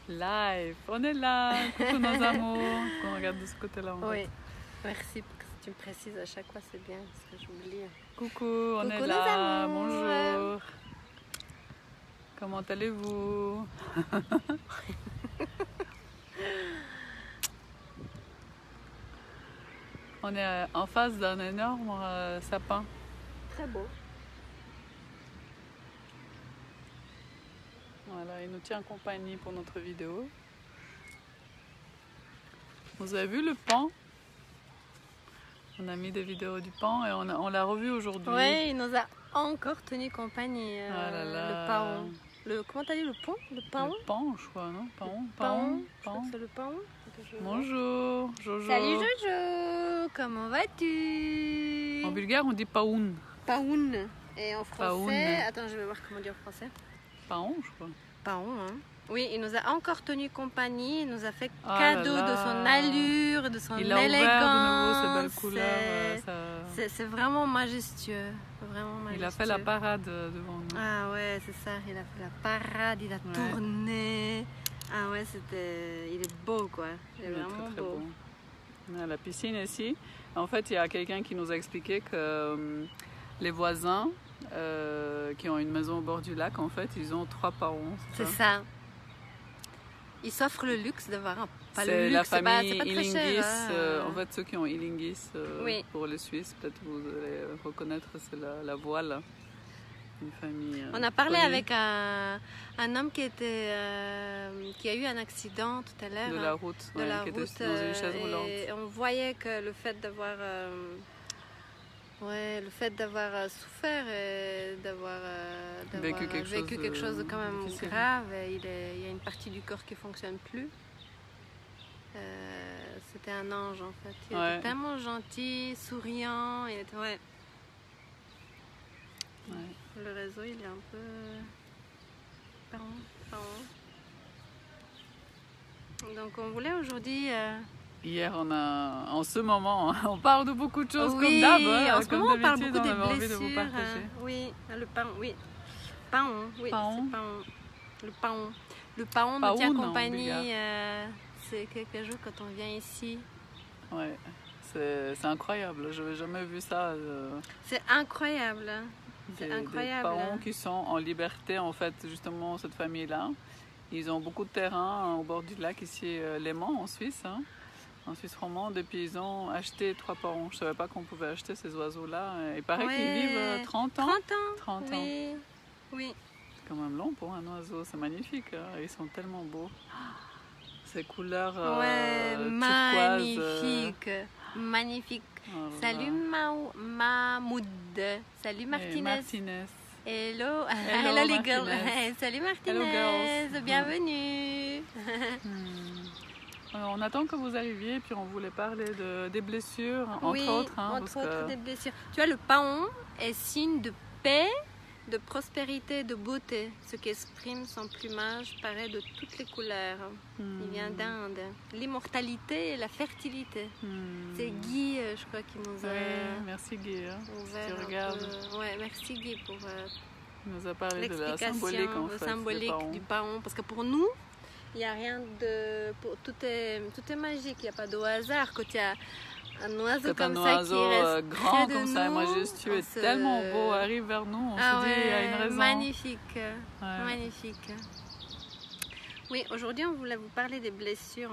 Live, on est là. Coucou nos amours. On regarde de ce côté-là. Oui, merci pour que tu me précises à chaque fois, c'est bien parce que j'oublie. Coucou, on est Coucou là. nos amours. Bonjour. Comment allez-vous? On est en face d'un énorme sapin. Très beau. Voilà, il nous tient compagnie pour notre vidéo. Vous avez vu le pan? On a mis des vidéos du pan et on l'a revu aujourd'hui. Oui, il nous a encore tenu compagnie. Ah là là. Le paon. Comment t'as dit le pont? Le paon? Le pan, je crois, non? Paon, Paon. Je crois que c'est le paon. Bonjour, Jojo. Salut Jojo, comment vas-tu? En bulgare, on dit paoun. Paoun. Et en français, Paoun. attends, je vais voir comment dire en français. Paon, je crois. Paon, hein. Oui, il nous a encore tenu compagnie, il nous a fait Ah cadeau là là. de son allure, de son Il a élégance. ouvert de nouveau ses belles couleurs. C'est vraiment majestueux, vraiment majestueux. Il a fait la parade devant nous. Ah ouais, c'est ça, il a fait la parade, il a tourné. Ah ouais, il est beau quoi, il est vraiment très beau. On est à la piscine ici. En fait, il y a quelqu'un qui nous a expliqué que les voisins qui ont une maison au bord du lac, en fait, ils ont 3 paons. C'est ça. Ils s'offrent le luxe d'avoir un... Pas le C'est luxe, la c'est pas famille très Illingis. cher, En fait, ceux qui ont Illingis, Oui. pour les Suisses, peut-être vous allez reconnaître, c'est la voile. Une famille. On a parlé connue avec un homme qui a eu un accident tout à l'heure. de la route, de la qui route, était dans une chaise roulante. et on voyait que le fait d'avoir souffert et d'avoir Vécu quelque chose de quand même difficile. grave, il y a une partie du corps qui fonctionne plus. C'était un ange en fait. Il était tellement gentil, souriant. Il était, Le réseau, il est un peu... Donc on voulait aujourd'hui... Hier, en ce moment, on parle de beaucoup de choses oui, comme d'hab. en ce moment on parle beaucoup des on avait envie de blessures. vous partager. Oui, le paon, oui. Paon, oui, Paon. c'est paon. Le paon. Le paon nous Paoun, tient en compagnie. C'est quelque chose quand on vient ici. Ouais, c'est incroyable. Je n'avais jamais vu ça. C'est incroyable. C'est incroyable. Des paons qui sont en liberté, en fait, justement, cette famille-là. Ils ont beaucoup de terrain au bord du lac, ici, Léman, en Suisse. En Suisse romande, et puis ils ont acheté 3 paons. Je ne savais pas qu'on pouvait acheter ces oiseaux-là. Il paraît qu'ils vivent 30 ans. 30 ans. Oui. C'est quand même long pour un oiseau, c'est magnifique. Ils sont tellement beaux. Ces couleurs magnifique. Magnifique. Oh là Salut Mahmoud. Salut Martinez. Hello. Hello les girls. Salut Martinez. Hello, girls. Bienvenue. On attend que vous arriviez, puis on voulait parler des blessures, entre autres. Entre autres des blessures. Tu vois, le paon est signe de paix, de prospérité, de beauté. Ce qui exprime son plumage paraît de toutes les couleurs. Il vient d'Inde. L'immortalité et la fertilité. C'est Guy, je crois, qui nous a... merci Guy. ouvert tu regardes. Merci Guy pour il nous a parlé de la l'explication symbolique, du paon. Parce que pour nous, il n'y a rien de... Tout est magique, il n'y a pas de hasard. Quand il y a un oiseau comme ça qui reste grand près de comme ça, nous, majestueux, et tellement beau, arrive vers nous, on se dit il y a une raison. Magnifique, magnifique. Oui, aujourd'hui on voulait vous parler des blessures,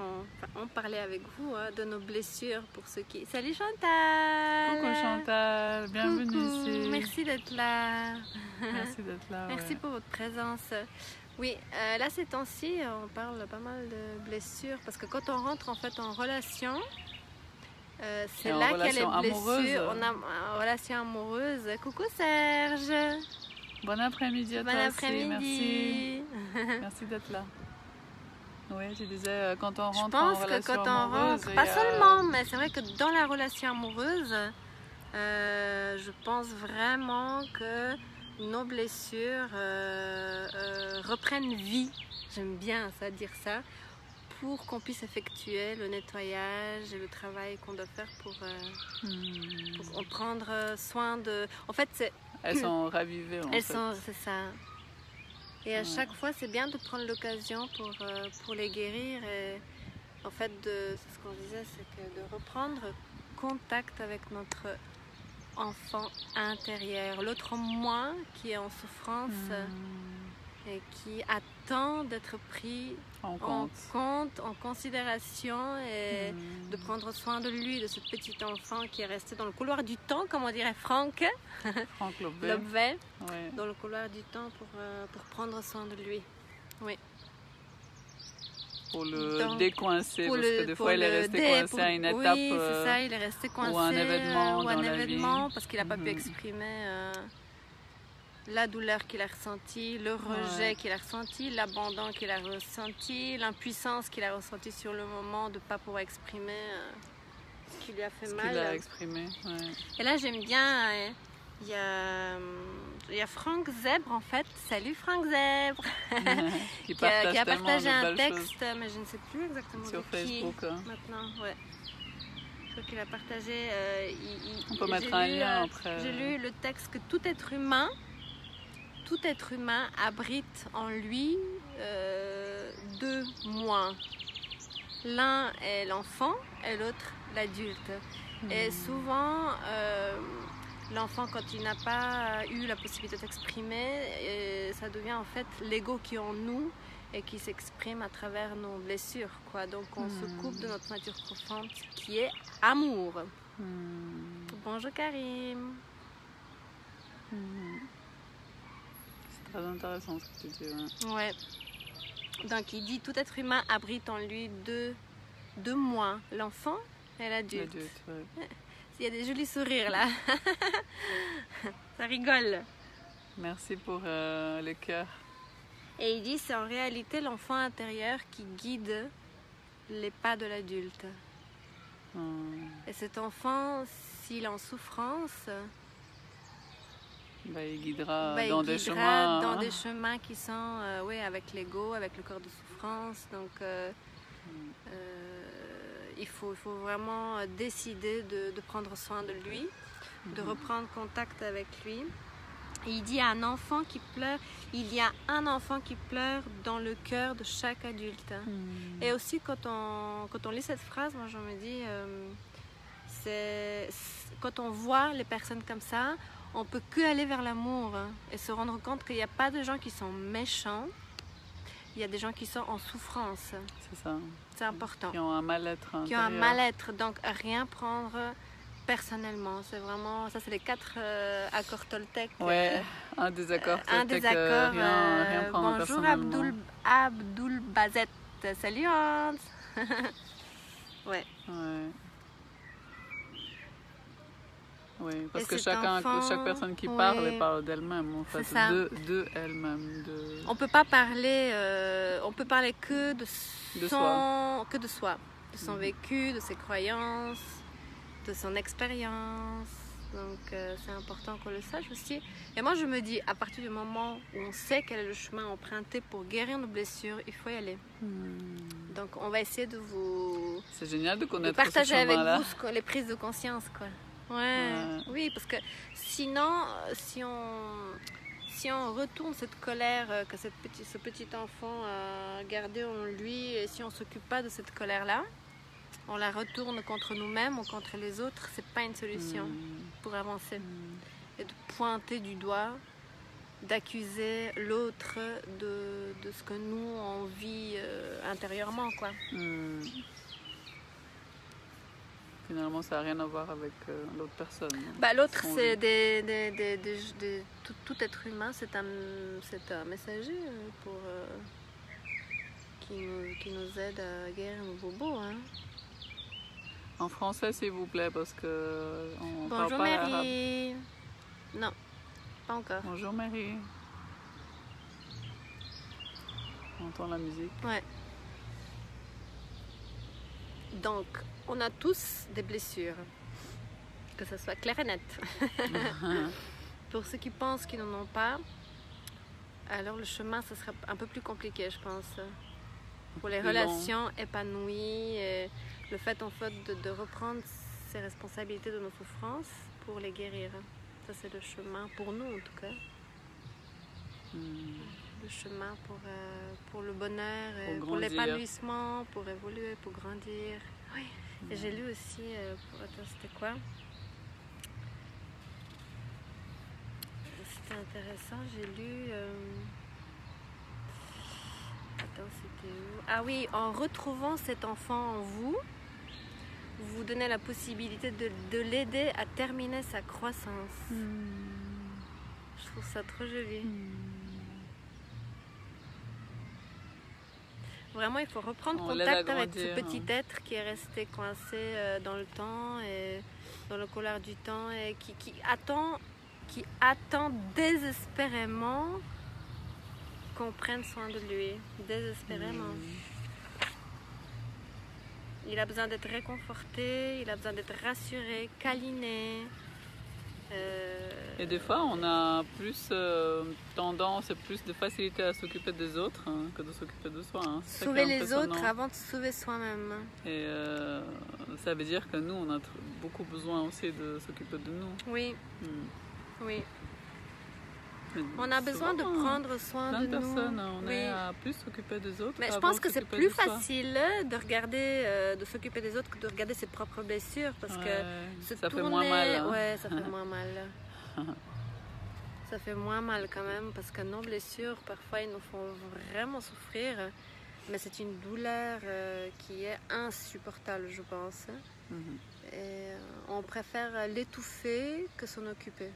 on parlait avec vous de nos blessures pour ceux qui... Salut Chantal! Coucou Chantal, bienvenue ici. Merci d'être là. Merci d'être là. Merci pour votre présence. Oui, là ces temps-ci, on parle pas mal de blessures parce que quand on rentre en fait en relation, c'est là qu'il y a les blessures. On a une relation amoureuse. Coucou Serge. Bon après-midi à toi aussi. Merci. Merci d'être là. Oui, je disais quand on rentre en relation amoureuse. Je pense que quand on rentre, pas seulement, mais c'est vrai que dans la relation amoureuse, je pense vraiment que nos blessures reprennent vie, j'aime bien ça, dire ça, pour qu'on puisse effectuer le nettoyage et le travail qu'on doit faire pour prendre soin de... En fait, c'est... Elles sont ravivées, c'est ça. Et à Ouais. chaque fois, c'est bien de prendre l'occasion pour les guérir. Et en fait, c'est ce qu'on disait, c'est que de reprendre contact avec notre enfant intérieur, l'autre moi qui est en souffrance et qui attend d'être pris En en compte. compte, en considération et de prendre soin de lui, de ce petit enfant qui est resté dans le couloir du temps, comme on dirait Franck Franck Lobé. Lobvet, Ouais. dans le couloir du temps pour prendre soin de lui. Oui. Pour le Donc, décoincer, pour parce que des fois il est resté coincé à une étape. Oui, c'est ça, il est resté coincé un événement ou un dans la événement vie. parce qu'il n'a pas pu exprimer la douleur qu'il a ressentie, le rejet qu'il a ressenti, l'abandon qu'il a ressenti, l'impuissance qu'il a ressenti sur le moment de ne pas pouvoir exprimer ce qui lui a fait Ce mal. qu'il a exprimé. Ouais. Et là, j'aime bien, il y a Franck Zèbre en fait. Salut Franck Zèbre qui qui a partage partagé tellement de un belles choses texte, mais je ne sais plus exactement sur de qui Facebook. Hein. maintenant. Ouais. Je crois qu'il a partagé. On peut mettre un lien après. J'ai lu le texte que tout être humain abrite en lui deux moi. L'un est l'enfant et l'autre l'adulte. Et souvent, l'enfant, quand il n'a pas eu la possibilité d'exprimer, ça devient en fait l'ego qui est en nous et qui s'exprime à travers nos blessures, quoi. Donc on se coupe de notre nature profonde qui est amour. Bonjour Karim. C'est très intéressant ce que tu dis. Ouais. Donc il dit tout être humain abrite en lui deux moi, l'enfant et l'adulte. Ouais. Il y a des jolis sourires là. Ça rigole. Merci pour le cœur. Et il dit c'est en réalité l'enfant intérieur qui guide les pas de l'adulte. Et cet enfant, s'il est en souffrance, il guidera dans des chemins qui sont avec l'ego, avec le corps de souffrance. Donc il faut vraiment décider de prendre soin de lui, de reprendre contact avec lui. Et il dit à un enfant qui pleure, il y a un enfant qui pleure dans le cœur de chaque adulte. Et aussi quand on lit cette phrase, moi je me dis, quand on voit les personnes comme ça, on peut que aller vers l'amour et se rendre compte qu'il n'y a pas de gens qui sont méchants, il y a des gens qui sont en souffrance. C'est ça. C'est important. Qui ont un mal-être intérieur. Qui ont un mal-être, donc rien prendre personnellement. C'est vraiment, ça c'est les 4 accords Toltec. Ouais, un des accords Toltec. Un des accords. Rien prendre bonjour personnellement. Abdul Bazet. Salut Hans. Ouais. Oui, parce Et que cet chaque personne qui parle, elle parle d'elle-même, en fait, de elle-même. On peut pas parler, on peut parler que de soi, de son vécu, de ses croyances, de son expérience. Donc c'est important qu'on le sache aussi. Et moi je me dis, à partir du moment où on sait quel est le chemin emprunté pour guérir nos blessures, il faut y aller. Donc on va essayer de vous... C'est génial de connaître partager ce avec chemin-là. vous les prises de conscience, quoi. Ouais. Oui, parce que sinon, si on retourne cette colère que ce petit enfant a gardée en lui, et si on ne s'occupe pas de cette colère-là, on la retourne contre nous-mêmes ou contre les autres, c'est pas une solution pour avancer. Et de pointer du doigt, d'accuser l'autre de ce que nous on vit intérieurement, quoi. Finalement, ça n'a rien à voir avec l'autre personne. L'autre, c'est tout être humain, c'est un messager qui nous aide à guérir nos bobos. Hein. En français, s'il vous plaît, parce que on Bonjour parle pas Mary. arabe. Non, pas encore. Bonjour Mary. On entend la musique. Ouais. Donc, on a tous des blessures, que ce soit clair et net. Pour ceux qui pensent qu'ils n'en ont pas, alors le chemin, ce sera un peu plus compliqué, je pense. Pour les relations épanouies, et le fait en fait de reprendre ses responsabilités de nos souffrances pour les guérir. Ça, c'est le chemin pour nous, en tout cas. le chemin pour le bonheur, pour grandir. l'épanouissement, pour évoluer, pour grandir. Oui. Et j'ai lu aussi, attends, c'était quoi? C'était intéressant, j'ai lu... Attends, c'était où? Ah oui, en retrouvant cet enfant en vous, vous vous donnez la possibilité de l'aider à terminer sa croissance. Je trouve ça trop joli. Vraiment, il faut reprendre contact avec ce petit être qui est resté coincé dans le temps et dans le couloir du temps et qui attend désespérément qu'on prenne soin de lui. Désespérément. Il a besoin d'être réconforté, il a besoin d'être rassuré, câliné. Et des fois, on a plus tendance et plus de facilité à s'occuper des autres que de s'occuper de soi. Sauver les autres avant de se sauver soi-même. Et ça veut dire que nous, on a beaucoup besoin aussi de s'occuper de nous. Oui, oui. On a besoin de prendre soin de nous. Plein de personnes, on est à plus s'occuper des autres. Mais je pense que c'est plus facile de regarder, de s'occuper des autres que de regarder ses propres blessures, parce que ça fait moins mal. Ouais, ça fait moins mal. Ça fait moins mal quand même, parce que nos blessures, parfois, ils nous font vraiment souffrir. Mais c'est une douleur qui est insupportable, je pense. Et on préfère l'étouffer que s'en occuper.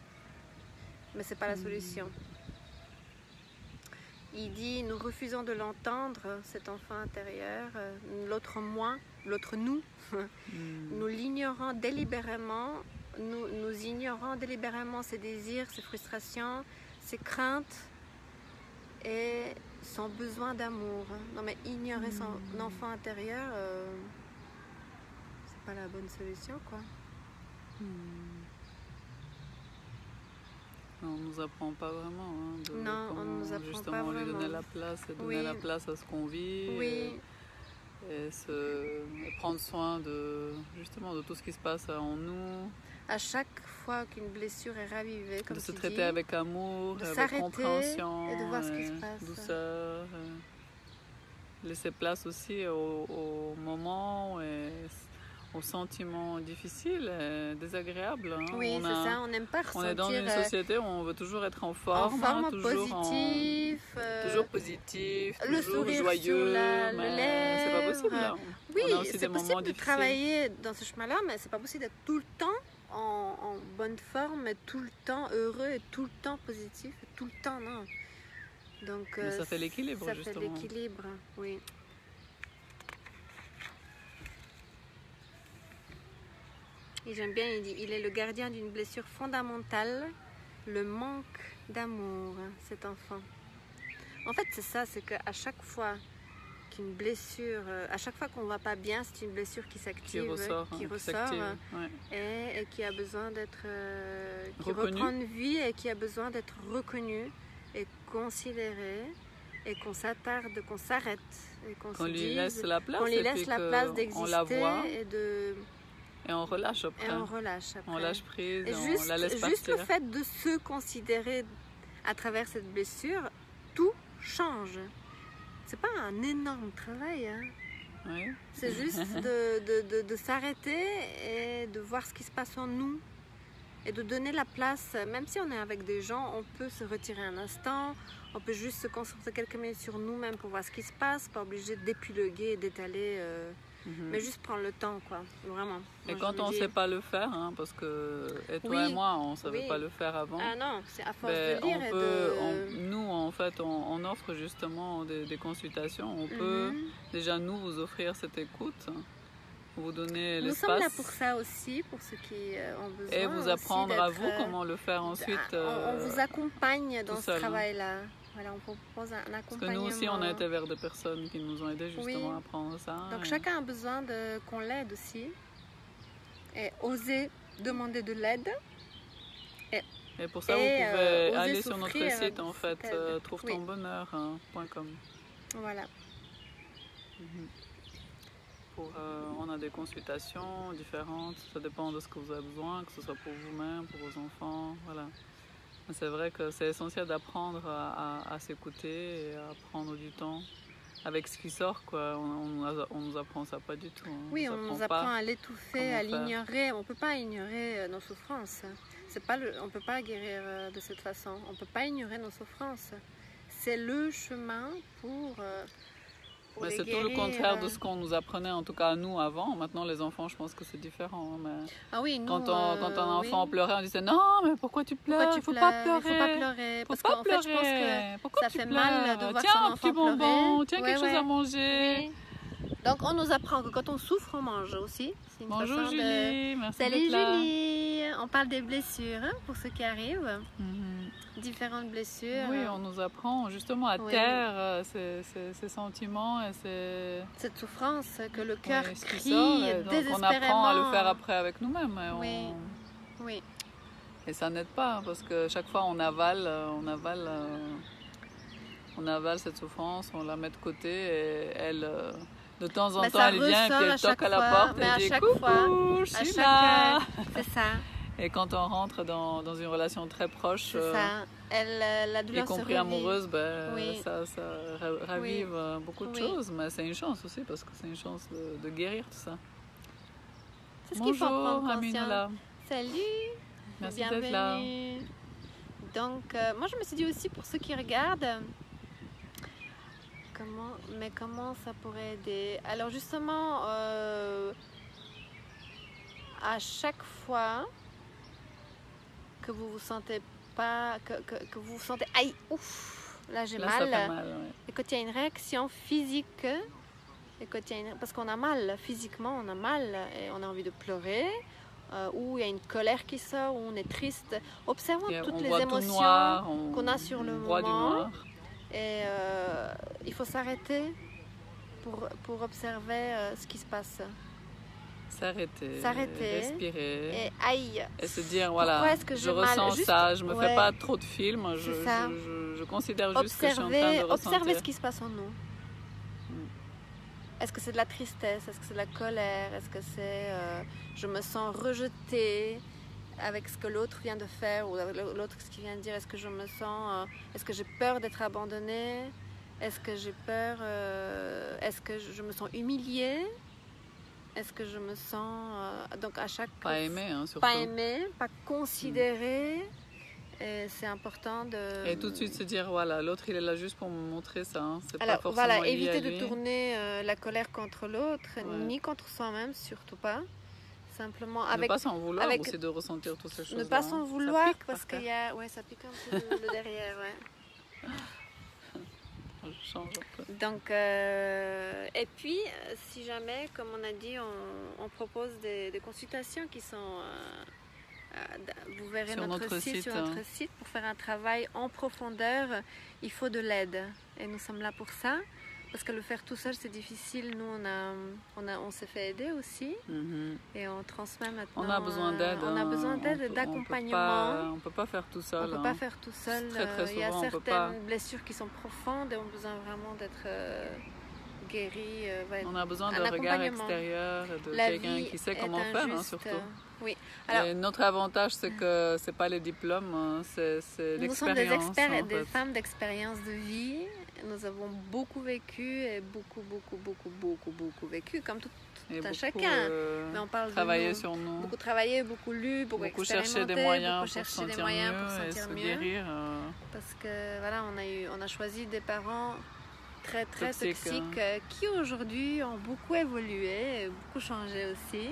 Mais ce n'est pas la solution. Il dit, nous refusons de l'entendre, cet enfant intérieur, l'autre moi, l'autre nous. Nous l'ignorons délibérément, nous ignorons délibérément ses désirs, ses frustrations, ses craintes et son besoin d'amour. Non mais ignorer son enfant intérieur, c'est pas la bonne solution, quoi. On ne nous apprend pas vraiment. Non, on ne nous apprend justement, pas vraiment. Lui donner la place et donner la place à ce qu'on vit. Oui. Et prendre soin justement de tout ce qui se passe en nous. À chaque fois qu'une blessure est ravivée, comme de se tu traiter dis, avec amour, de avec compréhension, et de voir ce qui se passe. Douceur. Laisser place aussi au moment et aux sentiments difficiles, désagréables. Oui, c'est ça, on n'aime pas ressentir... On est dans une société où on veut toujours être en forme, toujours positif, toujours positif, le toujours sourire joyeux, sur mais c'est pas possible. Là. Oui, c'est possible de travailler dans ce chemin-là, mais c'est pas possible d'être tout le temps en bonne forme, et tout le temps heureux, et tout le temps positif, et tout le temps, non. Donc, mais ça fait l'équilibre, justement. Ça fait l'équilibre, oui. Et j'aime bien, il dit, il est le gardien d'une blessure fondamentale, le manque d'amour, cet enfant. En fait, c'est ça, c'est qu'à chaque fois qu'une blessure, à chaque fois qu'on ne va pas bien, c'est une blessure qui s'active, qui ressort et qui a besoin d'être, qui reprend une vie et qui a besoin d'être reconnue et considérée et qu'on s'attarde, qu'on s'arrête et qu'on lui laisse la place, qu'on lui laisse la place d'exister et on relâche après. On lâche prise, et on la laisse partir. Juste le fait de se considérer à travers cette blessure, tout change. C'est pas un énorme travail. Hein. Oui. C'est juste de s'arrêter et de voir ce qui se passe en nous. Et de donner la place, même si on est avec des gens, on peut se retirer un instant, on peut juste se concentrer quelques minutes sur nous-mêmes pour voir ce qui se passe, pas obligé d'épiloguer et d'étaler... Mais juste prendre le temps, quoi, vraiment. Et quand on ne sait pas le faire, parce que toi et moi, on ne savait pas le faire avant. Ah non, c'est à force de lire nous, en fait, on offre justement des consultations. On peut déjà vous offrir cette écoute, vous donner l'espace. Nous sommes là pour ça aussi, pour ceux qui ont besoin. Et vous apprendre à vous comment le faire ensuite. On vous accompagne dans ce travail-là. Voilà, on propose un accompagnement. Parce que nous aussi, on a été vers des personnes qui nous ont aidés justement à apprendre ça. Donc chacun a besoin qu'on l'aide aussi. Et oser demander de l'aide. Et pour ça, vous pouvez aller sur notre site, en fait, trouvetonbonheur.com. Voilà. On a des consultations différentes. Ça dépend de ce que vous avez besoin, que ce soit pour vous-même, pour vos enfants. Voilà. C'est vrai que c'est essentiel d'apprendre à s'écouter et à prendre du temps avec ce qui sort, quoi. On nous apprend ça pas du tout. Oui, on nous apprend à l'étouffer, à l'ignorer. On ne peut pas ignorer nos souffrances. On ne peut pas guérir de cette façon. On ne peut pas ignorer nos souffrances. C'est le chemin pour mais les c'est guérir. tout le contraire de ce qu'on nous apprenait, en tout cas à nous avant. Maintenant, les enfants, je pense que c'est différent. Mais ah oui, nous, quand un enfant pleurait, on disait non, mais pourquoi tu pleures? Pourquoi il faut pas pleurer. Il faut pas pleurer. Parce qu'en fait, je pense que pourquoi ça fait mal de voir tiens, son un enfant petit bonbon, pleurer. tiens, quelque chose à manger. Oui. Donc, on nous apprend que quand on souffre, on mange aussi. C'est une Bonjour façon Julie, merci Salut d'être là. Julie. On parle des blessures pour ceux qui arrivent. Différentes blessures. Oui, on nous apprend justement à taire ces sentiments et cette souffrance que le cœur crie donc désespérément. on apprend à le faire après avec nous-mêmes. Oui. Et ça n'aide pas parce que chaque fois on avale cette souffrance, on la met de côté et elle, de temps en temps, elle vient et puis elle toque à la porte et dit coucou, je suis là. C'est ça. Et quand on rentre dans une relation très proche, la douleur y compris amoureuse, ça ravive beaucoup de choses. Mais c'est une chance aussi parce que c'est une chance de guérir tout ça. C'est ce qu'il faut prendre conscience. Aminoula. Salut. Merci d'être là. Donc, moi je me suis dit aussi pour ceux qui regardent, comment ça pourrait aider. Alors justement, à chaque fois que vous vous sentez pas, que vous vous sentez aïe, ouf, là j'ai mal. Ça fait mal, ouais. Et quand il y a une réaction physique, parce qu'on a mal physiquement, on a mal et on a envie de pleurer. Où il y a une colère qui sort, où on est triste. Observons toutes les émotions qu'on a sur le moment. Et il faut s'arrêter pour observer ce qui se passe. S'arrêter, respirer. Et se dire, voilà, je ressens ça, je me fais pas trop de films, je considère juste que je suis en train de ressentir. Observer ce qui se passe en nous. Est-ce que c'est de la tristesse? Est-ce que c'est de la colère? Est-ce que c'est je me sens rejetée avec ce que l'autre vient de faire ou avec l'autre ce qu'il vient de dire? Est-ce que je me sens est-ce que j'ai peur d'être abandonnée? Est-ce que j'ai peur est-ce que je me sens humiliée? Est-ce que je me sens donc à chaque pas aimée, surtout. Pas aimée, pas considérée. Et c'est important de... Et tout de suite se dire, voilà, l'autre il est là juste pour me montrer ça. C'est alors, pas forcément voilà, lié éviter à lui. de tourner la colère contre l'autre, ni contre soi-même, surtout pas. Simplement avec... Ne pas s'en vouloir aussi de ressentir toutes ces choses-là. Ne pas s'en vouloir parce qu'il y a... Ouais, ça pique un peu le derrière, ouais. Je change un peu. Donc, et puis, si jamais, comme on a dit, on propose des consultations qui sont... vous verrez sur notre site pour faire un travail en profondeur. Il faut de l'aide et nous sommes là pour ça parce que le faire tout seul c'est difficile. Nous on s'est fait aider aussi et on transmet maintenant. On a besoin d'aide. On a besoin d'aide, d'accompagnement. On peut pas faire tout seul. On peut pas faire tout seul. Très, très souvent, il y a certaines blessures qui sont profondes et ont besoin vraiment d'être guéries. On a besoin d'un regard extérieur, de quelqu'un qui sait comment faire, surtout. Oui. Alors, et notre avantage, c'est que c'est pas les diplômes, c'est l'expérience. Nous sommes des experts, des femmes d'expérience de vie. Nous avons beaucoup vécu et beaucoup vécu, comme tout un chacun. Mais on parle travailler sur nous. Beaucoup travaillé, beaucoup lu, beaucoup chercher des moyens pour se sentir mieux. Guérir. Parce que voilà, on a choisi des parents très toxiques qui aujourd'hui ont beaucoup évolué, beaucoup changé aussi.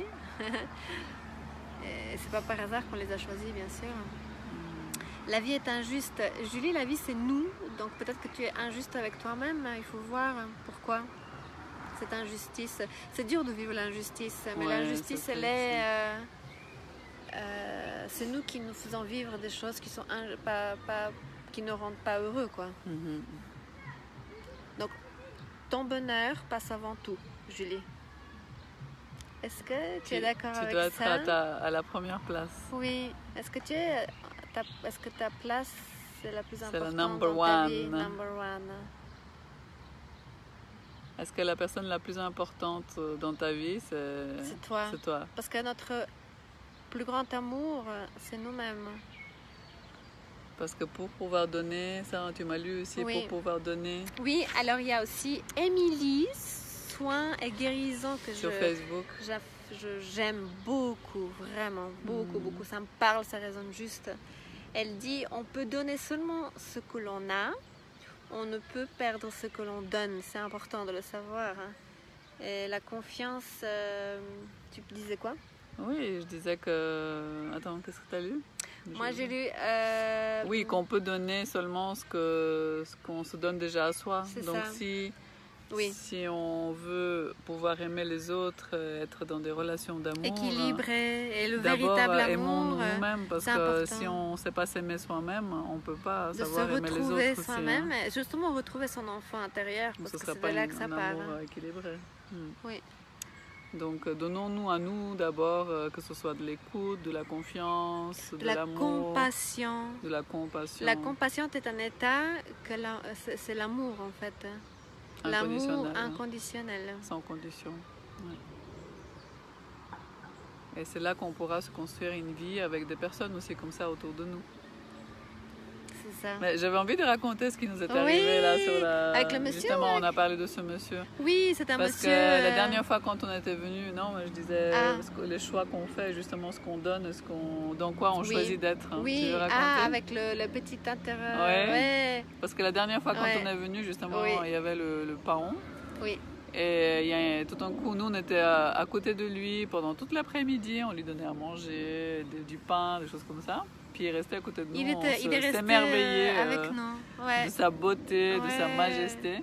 Et c'est pas par hasard qu'on les a choisis, bien sûr. La vie est injuste. Julie, la vie c'est nous. Donc peut-être que tu es injuste avec toi-même. Il faut voir pourquoi cette injustice. C'est dur de vivre l'injustice, mais l'injustice, elle est... c'est nous qui nous faisons vivre des choses qui sont qui ne rendent pas heureux, quoi. Donc ton bonheur passe avant tout, Julie. Est-ce que tu es d'accord avec ça? Tu dois être à la première place. Oui. Est-ce que ta place c'est la plus importante dans ta vie? Number one. Est-ce que la personne la plus importante dans ta vie, c'est toi? C'est toi. Parce que notre plus grand amour, c'est nous-mêmes. Parce que pour pouvoir donner, ça tu m'as lu aussi, Oui. pour pouvoir donner Oui, alors il y a aussi Émilie, soins et guérison que sur Facebook. j'aime beaucoup, vraiment beaucoup. Ça me parle, ça résonne juste. Elle dit, on peut donner seulement ce que l'on a, on ne peut perdre ce que l'on donne. C'est important de le savoir. Hein. Et la confiance, tu disais quoi? Oui, je disais que... Attends, qu'est-ce que tu as lu? Moi j'ai lu... Oui, qu'on peut donner seulement ce qu'on se donne déjà à soi. Donc ça. si on veut pouvoir aimer les autres, être dans des relations d'amour... équilibré, et le d'abord, véritable amour... aimons nous-mêmes, parce que important. si on ne sait pas s'aimer soi-même, on ne peut pas De savoir se aimer les autres retrouver aussi. soi-même, et justement retrouver son enfant intérieur, parce Ce ne que serait c'est pas de là que ça un part. amour Hein. équilibré. Oui. Donc donnons-nous à nous d'abord, que ce soit de l'écoute, de la confiance, de La l'amour, compassion. de la compassion. La compassion est un état que c'est l'amour en fait. L'amour inconditionnel. Sans condition. Ouais. Et c'est là qu'on pourra se construire une vie avec des personnes aussi comme ça autour de nous. C'est ça. Mais j'avais envie de raconter ce qui nous est arrivé là sur la... Avec le monsieur. Justement, on a parlé de ce monsieur. Oui, c'est un Parce monsieur. que la dernière fois quand on était venu, non, je disais les choix qu'on fait, justement ce qu'on donne, dans quoi on choisit d'être. Hein. Oui, Tu veux raconter? avec le petit intérieur. Ouais. Parce que la dernière fois quand on est venu, justement, il y avait le paon. Oui. Et tout d'un coup, nous, on était à côté de lui pendant toute l'après-midi. On lui donnait à manger, du pain, des choses comme ça. Puis il restait à côté de nous. Il est resté s'émerveillait avec nous. Ouais. de sa beauté, de sa majesté.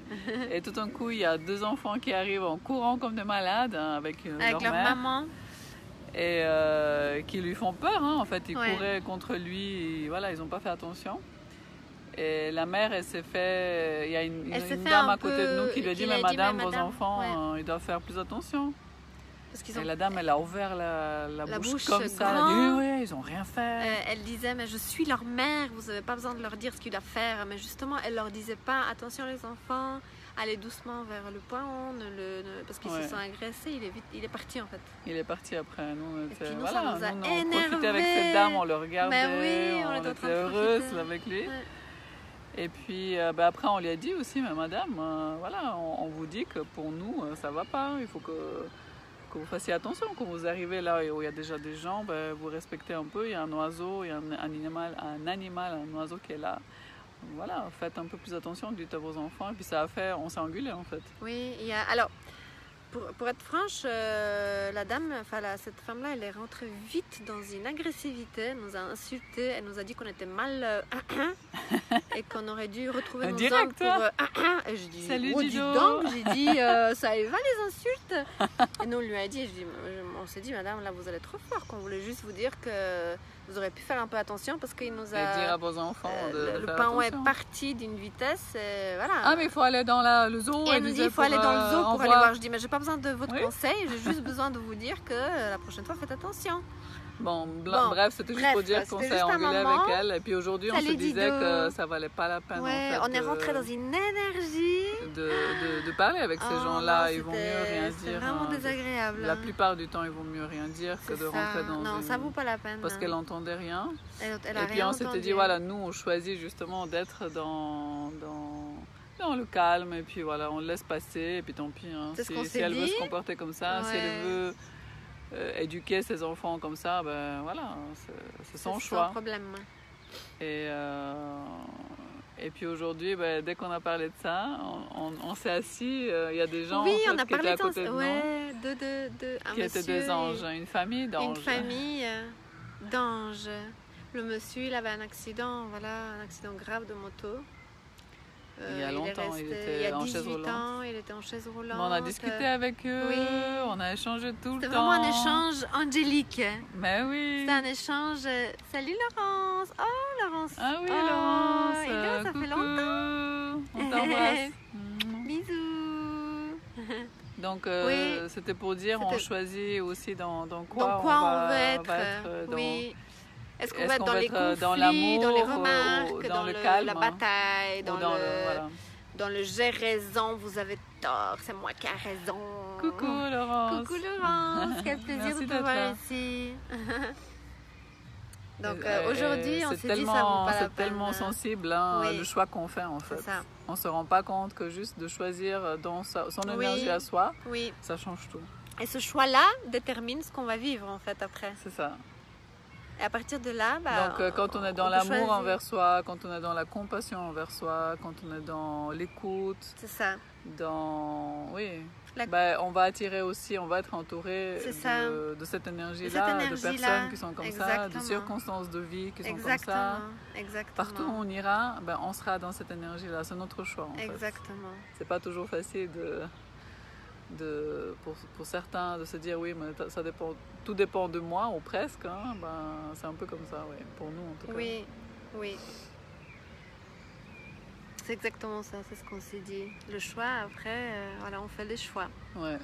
Et tout d'un coup, il y a 2 enfants qui arrivent en courant comme des malades avec leur mère. Maman. Et qui lui font peur. Hein. En fait, ils couraient contre lui. Et, voilà, ils n'ont pas fait attention. Et la mère, elle s'est fait... Il y a une dame à côté de nous qui lui a dit, mais madame, vos enfants, ils doivent faire plus attention. Et la dame, elle a ouvert la bouche comme ça. Elle a dit, oui, ils n'ont rien fait. Elle disait, mais je suis leur mère, vous n'avez pas besoin de leur dire ce qu'ils doivent faire. Mais justement, elle leur disait pas, attention les enfants, allez doucement vers le paon, parce qu'ils se sont agressés. Il est parti en fait. Il est parti après. Nous, on énervés. profitait avec cette dame, on le regardait, oui, on était heureuses avec lui. Ouais. Et puis après, on lui a dit aussi, mais madame, voilà, on vous dit que pour nous, ça va pas. Il faut que vous fassiez attention. Quand vous arrivez là où il y a déjà des gens, vous respectez un peu. Il y a un oiseau, il y a un animal, un oiseau qui est là. Voilà, faites un peu plus attention, dites à vos enfants. Et puis on s'est engueulé en fait. Oui, alors, pour être franche, la dame, cette femme-là, elle est rentrée vite dans une agressivité. Elle nous a insultés, elle nous a dit qu'on était mal et qu'on aurait dû retrouver nos hommes pour... et je dis, salut dis donc, j'ai dit, ça va les insultes. Et nous, on lui a dit, on s'est dit, madame, là, vous allez trop fort, qu'on voulait juste vous dire que vous aurez pu faire un peu attention parce qu'il nous a... Et dire à vos enfants le paon est parti d'une vitesse, et voilà. Ah, mais il faut aller dans le zoo. Et elle nous dit, il faut aller dans le zoo pour aller voir. Je dis, mais j'ai pas besoin de votre conseil, j'ai juste besoin de vous dire que la prochaine fois, faites attention. Bon, bref, c'était juste pour dire qu'on s'est engueulé avec elle. Et puis aujourd'hui, on se disait que ça valait pas la peine. Ouais, en fait, on est rentré dans une énergie. De parler avec ces gens-là, il vaut mieux rien dire. C'est vraiment désagréable. La plupart du temps, il vaut mieux rien dire que de rentrer dans Non, ça vaut pas la peine. Parce qu'elle n'entendait rien. Elle et puis on s'était dit, voilà, nous, on choisit justement d'être dans le calme. Et puis voilà, on le laisse passer. Et puis tant pis. Hein. Si elle veut se comporter comme ça, si elle veut... éduquer ses enfants comme ça, voilà, c'est son choix. Sans problème. Et puis aujourd'hui, dès qu'on a parlé de ça, on s'est assis. Il y a des gens qui étaient à côté de nous, qui étaient des anges, une famille d'anges. Une famille d'anges. Le monsieur, il avait un accident grave de moto. Il y a longtemps, il était en chaise roulante. Il était en chaise roulante. On a discuté avec eux, on a échangé tout le temps. C'était vraiment un échange angélique. Mais oui. C'était un échange. Salut Laurence. Oh Laurence. Ah oui Laurence. Hello, ça fait longtemps. On t'embrasse. Bisous. Donc c'était pour dire, on choisit aussi dans quoi, on veut être. Oui. Est-ce qu'on va être dans les conflits, dans les remarques, dans le calme, la bataille, dans le j'ai raison, vous avez tort, c'est moi qui ai raison. Coucou Laurence. Coucou Laurence, quel plaisir de te voir ici. Donc aujourd'hui, on s'est dit ça vaut pas la peine. C'est tellement sensible, hein, Oui. le choix qu'on fait en fait. C'est ça. On se rend pas compte que juste de choisir dans son énergie à soi, ça change tout. Et ce choix-là détermine ce qu'on va vivre en fait après. C'est ça. Et à partir de là, donc quand on est dans l'amour envers soi, quand on est dans la compassion envers soi, quand on est dans l'écoute, c'est ça. On va attirer aussi, on va être entouré de cette énergie-là, de personnes qui sont comme ça, de circonstances de vie qui sont comme ça. Exactement. Partout où on ira, on sera dans cette énergie-là. C'est notre choix en fait. Exactement. C'est pas toujours facile pour certains de se dire oui, mais ça dépend, tout dépend de moi ou presque. Hein, c'est un peu comme ça, pour nous en tout cas. Oui. C'est exactement ça, c'est ce qu'on s'est dit. Le choix, après, on fait des choix. Ouais.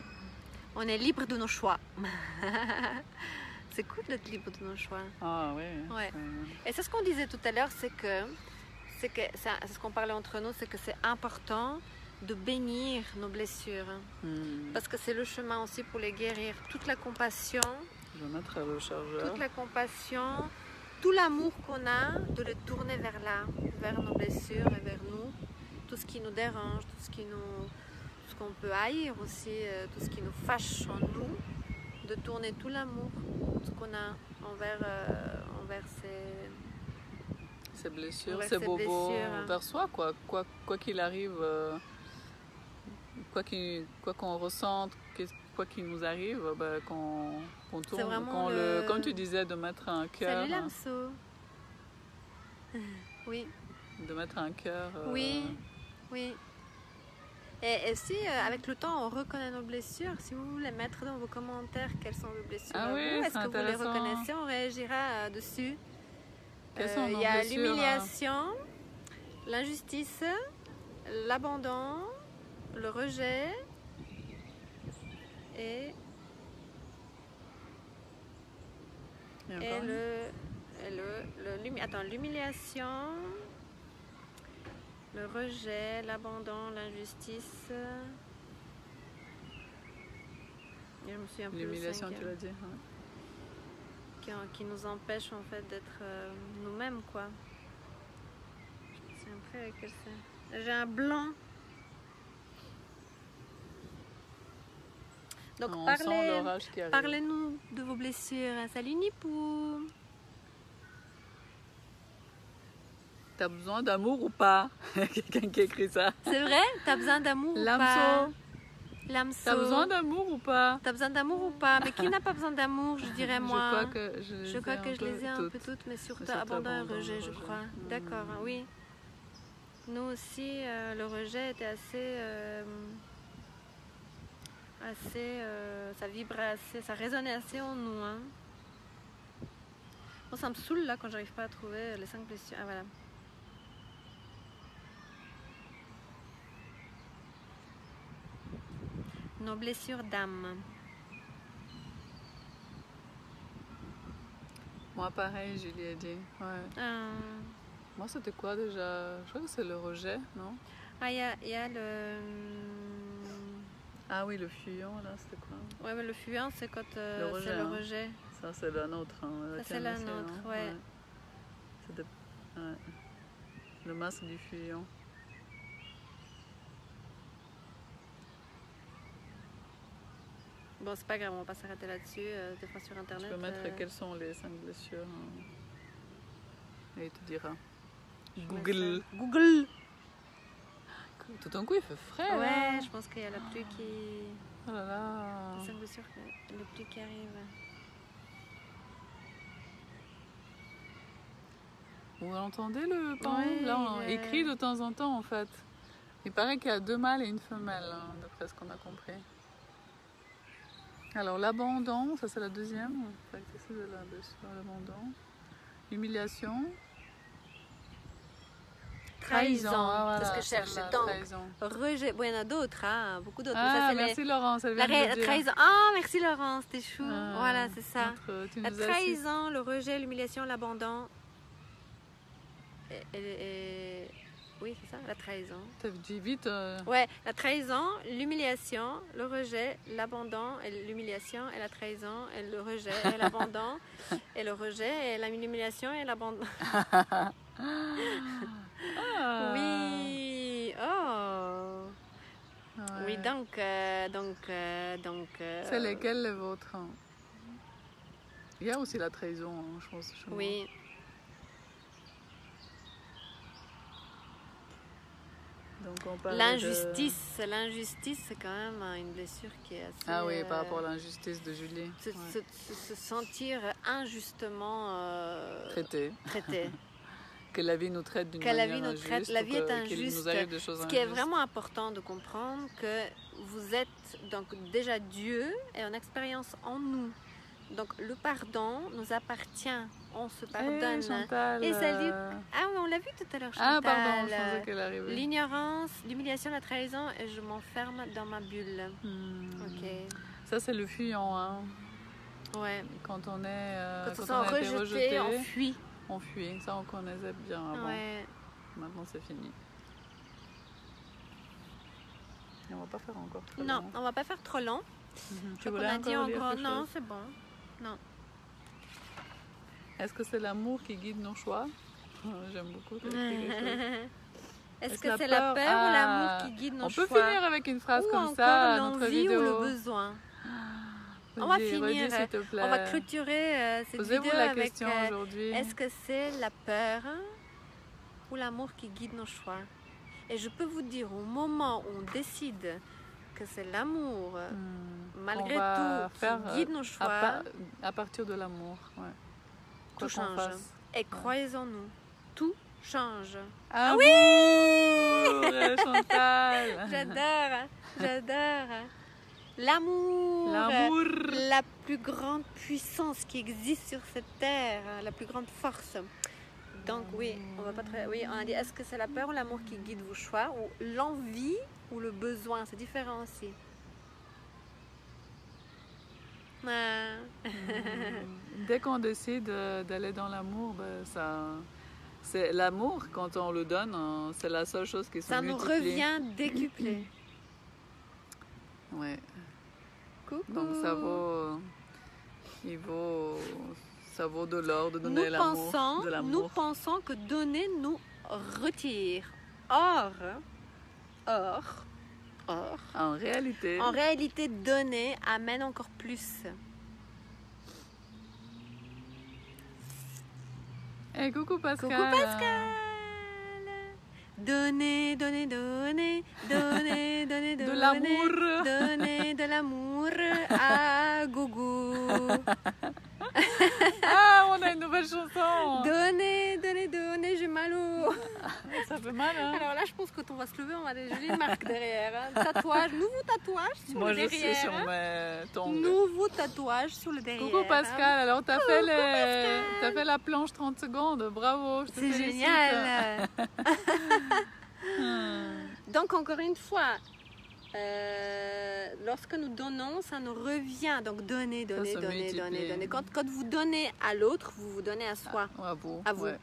On est libre de nos choix. C'est cool d'être libre de nos choix. Ah oui. Ouais. Et c'est ce qu'on disait tout à l'heure, c'est ce qu'on parlait entre nous, c'est que c'est important de bénir nos blessures. Parce que c'est le chemin aussi pour les guérir. Toute la compassion. Je vais mettre le chargeur. Toute la compassion, tout l'amour qu'on a, de le tourner vers là, vers nos blessures et vers nous. Tout ce qui nous dérange, ce qu'on peut haïr aussi, tout ce qui nous fâche en nous, de tourner tout l'amour, ce qu'on a envers ces blessures, ces bobos, vers soi, quoi qu'il arrive, quoi qu'on ressente, quoi qu'il nous arrive, qu'on tourne, comme tu disais, de mettre un cœur. Salut l'hameçon. Oui. De mettre un cœur. Oui. Et si avec le temps on reconnaît nos blessures, si vous voulez mettre dans vos commentaires quelles sont vos blessures, est-ce que vous les reconnaissez, on réagira dessus. Il y a l'humiliation, l'injustice, l'abandon, le rejet et l'humiliation, le rejet, l'abandon, l'injustice. Je me souviens plus. L'humiliation, tu l'as dit. Qui nous empêche en fait d'être nous-mêmes, quoi. Je me souviens plus avec quel c'est. J'ai un blanc. Donc parlez-nous de vos blessures. Salut Nipou. T'as besoin d'amour ou pas? Quelqu'un qui écrit ça. C'est vrai? T'as besoin d'amour ou pas? L'hameçon. T'as besoin d'amour ou pas? T'as besoin d'amour ou pas? Mais qui n'a pas besoin d'amour, je dirais moi. Je crois que je les ai un peu toutes, mais surtout abandon et rejet, je crois. D'accord, oui. Nous aussi, le rejet était assez ça vibrait assez, ça résonnait assez en nous. Hein. Bon, ça me saoule là quand j'arrive pas à trouver les 5 blessures. Ah voilà. Nos blessures d'âme. Moi pareil, je lui ai dit. Ouais. Moi c'était quoi déjà? Je crois que c'est le rejet, non? Ah, il y a le... Ah oui, le fuyant, là, c'était quoi? Ouais, mais le fuyant, c'est quand c'est le rejet. Ça, c'est la nôtre. Hein, ça, c'est la nôtre, ouais. Ouais. Le masque du fuyant. Bon, c'est pas grave, on va pas s'arrêter là-dessus. Des fois sur Internet. Tu peux mettre quelles sont les 5 blessures. Et il te dira. Google. Tout d'un coup, il fait frais. Ouais, hein. je pense qu'il y a la pluie qui... Oh là là. Les 5 blessures, la pluie qui arrive. Vous entendez le pan? Ouais, là, on écrit de temps en temps, en fait. Il paraît qu'il y a 2 mâles et une femelle, hein, d'après ce qu'on a compris. Alors, l'abandon, ça c'est la deuxième. C'est l'abandon. Humiliation. Trahison, voilà, c'est ce que je cherche. Donc, rejet. Bon, il y en a d'autres, hein, beaucoup d'autres. Ah, merci Laurence. La trahison. Ah, merci Laurence, t'es chou. Voilà, c'est ça. La trahison, le rejet, l'humiliation, l'abandon. Et Oui, c'est ça, la trahison. T'as dit vite. Ouais, la trahison, l'humiliation, le rejet, l'abandon, et l'humiliation et la trahison, et le rejet et l'abandon, et le rejet et l'humiliation et l'abandon. Ah. Oui, oh. Ouais. Oui, donc. C'est lesquels les vôtres? Il y a aussi la trahison, hein, je pense. Chez moi. Oui. Donc on parlait L'injustice, l'injustice, c'est quand même une blessure qui est assez. Ah oui, par rapport à l'injustice de Julie. Se sentir injustement Traité. traité. Que la vie nous traite d'une Que la manière vie nous injuste. traite, la vie est qu'il injuste. nous arrive des choses Ce qui est injustes. vraiment important de comprendre que vous êtes donc déjà Dieu et en expérience en nous. Donc le pardon nous appartient, on se pardonne. Chantal, Et ça dit... Ah oui, on l'a vu tout à l'heure, Chantal. Ah pardon, je pensais qu'elle arrivait. L'ignorance, l'humiliation, la trahison, et je m'enferme dans ma bulle. Ok. Ça c'est le fuyant, hein. Ouais. Quand on est Quand on s'en rejeté, on fuit. On fuit, ça on connaissait bien avant. Ouais. Maintenant c'est fini. Et on va pas faire encore trop Non, long. on va pas faire trop long. Tu On voulais a dit encore lire encore quelque non, chose? c'est bon. Non. Est-ce que c'est l'amour qui guide nos choix? J'aime beaucoup cette chose. Est-ce que c'est la peur ou l'amour qui guide nos choix? On peut finir avec une phrase ou comme encore ça, notre l'envie vidéo. ou le besoin. On va finir. Redis, s'il te plaît. On va clôturer cette Posez-vous vidéo la avec question aujourd'hui. est-ce que c'est la peur ou l'amour qui guide nos choix? Et je peux vous dire, au moment où on décide que c'est l'amour, malgré tout, qui guide nos choix, à partir de l'amour, ouais. tout change. Et croyez en nous, tout change. Ah oui, Chantal. J'adore. L'amour, la plus grande puissance qui existe sur cette terre, la plus grande force. Donc oui, on a dit, est-ce que c'est la peur ou l'amour qui guide vos choix, ou l'envie ou le besoin? C'est différent aussi. Dès qu'on décide d'aller dans l'amour, c'est l'amour, quand on le donne, c'est la seule chose qui se multiplie. Ça nous revient décuplé. Ouais. Coucou. Donc ça vaut de l'or de donner l'amour, de l'amour. Nous pensons que donner nous retire. Or, en réalité, donner amène encore plus. Hey, coucou Pascal. Coucou Pascal. Donner de l'amour. Donner de l'amour à Gogo. Ah, on a une nouvelle chanson. Donner, j'ai mal au... Ça fait mal, hein? Alors là, je pense que quand on va se lever, on va des jolies marques derrière. Hein. Tatouage, nouveau tatouage sur le derrière. Moi, je suis sur mes tongs. Nouveau tatouage sur le derrière. Coucou Pascal, alors t'as fait la planche 30 secondes, bravo. C'est génial. Donc encore une fois, lorsque nous donnons, ça nous revient. Donc donner. Quand vous donnez à l'autre, vous vous donnez à soi. À vous. Ouais.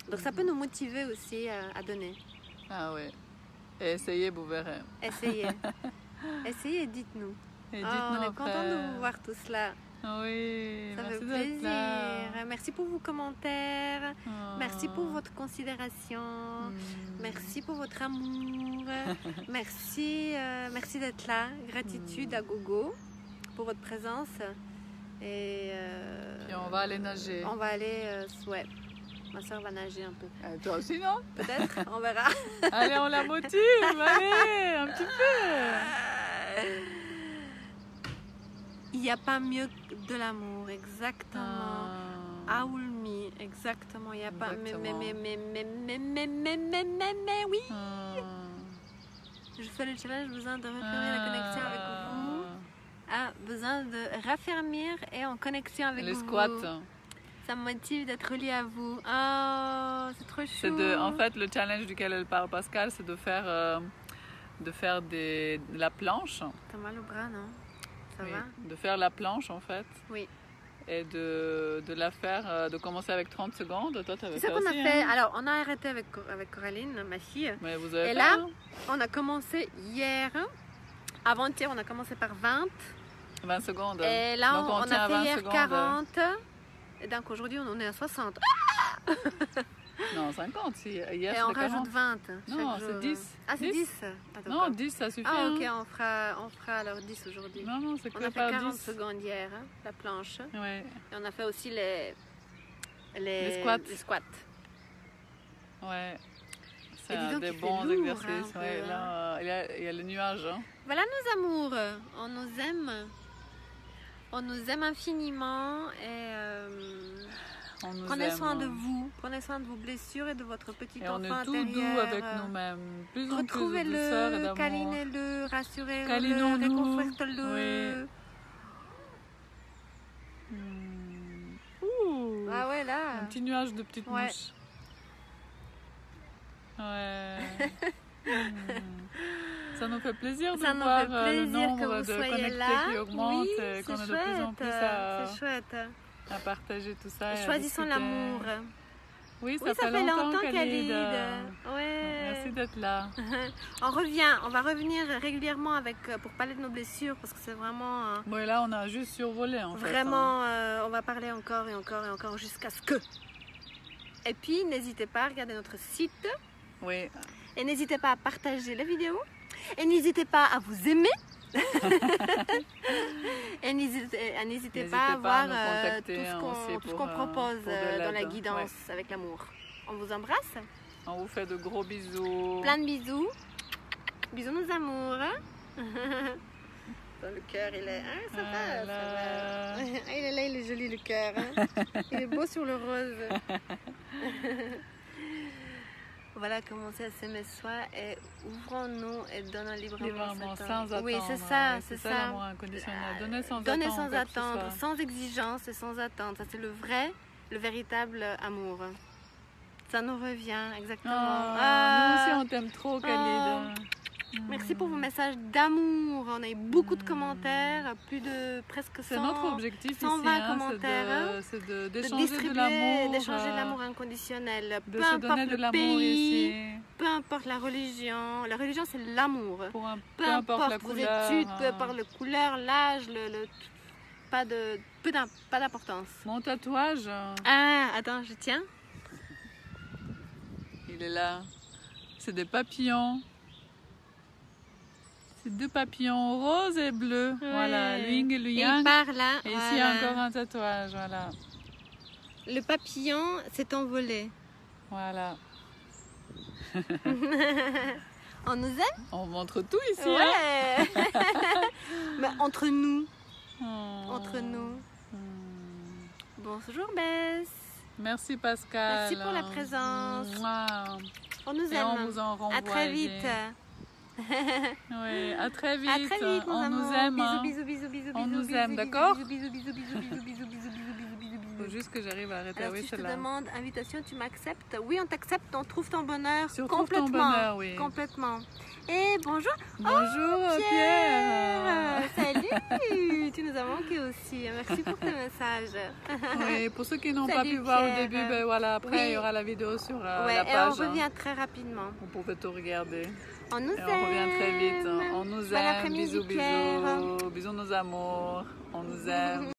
Donc ça peut nous motiver aussi à donner. Ah ouais. Et essayez, vous verrez. Essayez, dites-nous. Et dites-nous on est content de vous voir tous là. Oui, ça merci fait d'être plaisir. là. Merci pour vos commentaires. Merci pour votre considération. Merci pour votre amour. merci d'être là. Gratitude à Gogo pour votre présence. Et puis on va aller nager. On va aller, ouais. Ma soeur va nager un peu. Toi aussi, non? Peut-être, on verra. Allez, on la motive. Allez, un petit peu. Il n'y a pas mieux de l'amour, exactement. Aoulmi, exactement. Il n'y a pas. Mais oui. Je fais le challenge, besoin de raffermir la connexion avec vous. Besoin de raffermir et en connexion avec vous. Les squats. Ça me motive d'être relié à vous. Oh, c'est trop chou. En fait, le challenge duquel elle parle, Pascal, c'est de faire la planche. T'as mal au bras, non? Ça va? De faire la planche, en fait. Oui. et de la faire, de commencer avec 30 secondes. Toi, tu avais C'est fait ça qu'on a aussi, fait. hein. Alors, on a arrêté avec Coraline, ma fille. Mais vous avez Et fait, là, hein, on a commencé hier. Avant-hier, on a commencé par 20. 20 secondes. Et là, Donc, on tient a à fait 20 hier secondes. 40. Et donc aujourd'hui, on en est à 60. Non, 50. Hier, Et c'était on 40. rajoute 20 Non, chaque c'est jour. 10. Ah, c'est 10. 10. Ah, Non, d'accord. 10, ça suffit. Ah, ok, hein. on fera alors 10 aujourd'hui. Non, non, c'est On que a fait par 40 10. secondes hier, hein, la planche. Ouais, Et on a fait aussi les squats. les squats. ouais. Et dis C'est donc, des il fait bons lourd, exercices. hein, un Ouais, peu, là, il y a le nuage. Hein. Voilà nos amours. On nous aime. On nous aime infiniment et On nous prenez aime, soin de hein. vous. Prenez soin de vos blessures et de votre petit Et on enfant est tout intérieur. doux avec nous-mêmes. Plus en plus de douceur et Retrouvez-le, d'amour. câlinez-le, rassurez-le, Câlinons-nous. réconfortez-le. Ouh. Ah ouais, là. Un petit nuage de petites Ouais. mouches. Ouais. Hmm. Ça nous fait plaisir de Ça nous voir fait le plaisir nombre que vous de soyez connectés là. qui augmente Oui, et qu'on c'est est de plus en plus C'est chouette. à partager tout ça. et à Choisissons discuter. l'amour. Oui, Oui, ça fait longtemps, Khalid. Khalid. Ouais. Merci d'être là. On va revenir régulièrement pour parler de nos blessures parce que c'est vraiment, Bon, et là, on a juste survolé en fait. hein. vraiment, on va parler encore et encore et encore jusqu'à ce que. Et puis, n'hésitez pas à regarder notre site Oui. et n'hésitez pas à partager la vidéo et n'hésitez pas à vous aimer. Et n'hésitez pas à voir nous tout contacter, ce aussi tout ce pour, qu'on propose pour de dans la l'aide. guidance Ouais. avec l'amour. On vous embrasse. On vous fait de gros bisous. Plein de bisous. Bisous nos amours. Dans le cœur, il est... Hein, ça va, ça va. Il est là, il est joli le cœur. Hein. Il est beau sur le rose. Voilà, commencez à s'aimer soi et ouvrons-nous et donnons librement. Librement, cet sans temps. attendre. Oui, c'est ça, Ouais, c'est ça. ça. L'amour inconditionnel. Donner sans Donner attendre. sans quoi que ce attendre, soit. sans exigence et sans attendre. Ça, c'est le véritable amour. Ça nous revient, exactement. Nous aussi, on t'aime trop, Khalid. Merci pour vos messages d'amour. On a eu beaucoup de commentaires, plus de presque 100. C'est notre objectif 120 ici, hein, commentaires, c'est de d'échanger de distribuer, l'amour. d'échanger de l'amour inconditionnel. De Peu se importe donner de le l'amour pays, ici. peu importe la religion. La religion, c'est l'amour. Peu importe la vos couleur. études, peu importe la couleur, l'âge, pas d'importance. Mon tatouage, Ah, attends, je tiens. il est là. C'est des papillons. C'est deux papillons roses et bleus. Ouais. Voilà, le yin et le Et yang. il part là. Et ici, voilà. encore un tatouage. Voilà. Le papillon s'est envolé. Voilà. On nous aime? On montre tout ici. Hein. Ouais. Mais entre nous. Oh. Entre nous. Hmm. Bonjour Bess. Merci Pascal. Merci pour la présence. Mouah. On nous Et aime. on vous en renvoie. À très vite. Oui, à très vite. À très vite, nos on amours. nous aime. hein. Bisous, bisous, bisous, On bisous, nous bisous, aime, bisous, d'accord? bisous, bisous, bisous, bisous, bisous, bisous, bisous, bisous, bisous, Faut bisous. juste que j'arrive à arrêter. Alors Oui, si je te celle-là. demande invitation, tu m'acceptes? Oui, on t'accepte, on trouve ton bonheur Sur Trouve ton complètement. bonheur, oui. Complètement. Et bonjour. Bonjour Pierre. Salut. Tu nous as manqué aussi. Merci pour tes messages. Oui, pour ceux qui n'ont pas Salut, pu voir au Pierre. début, ben voilà, après Oui. il y aura la vidéo sur Ouais, la et page. on revient très rapidement. Vous pouvez tout regarder. On nous Et aime. on revient très vite. On nous Bon aime. après-midi, Bisous, Pierre. bisous. Bisous nos amours. On nous aime.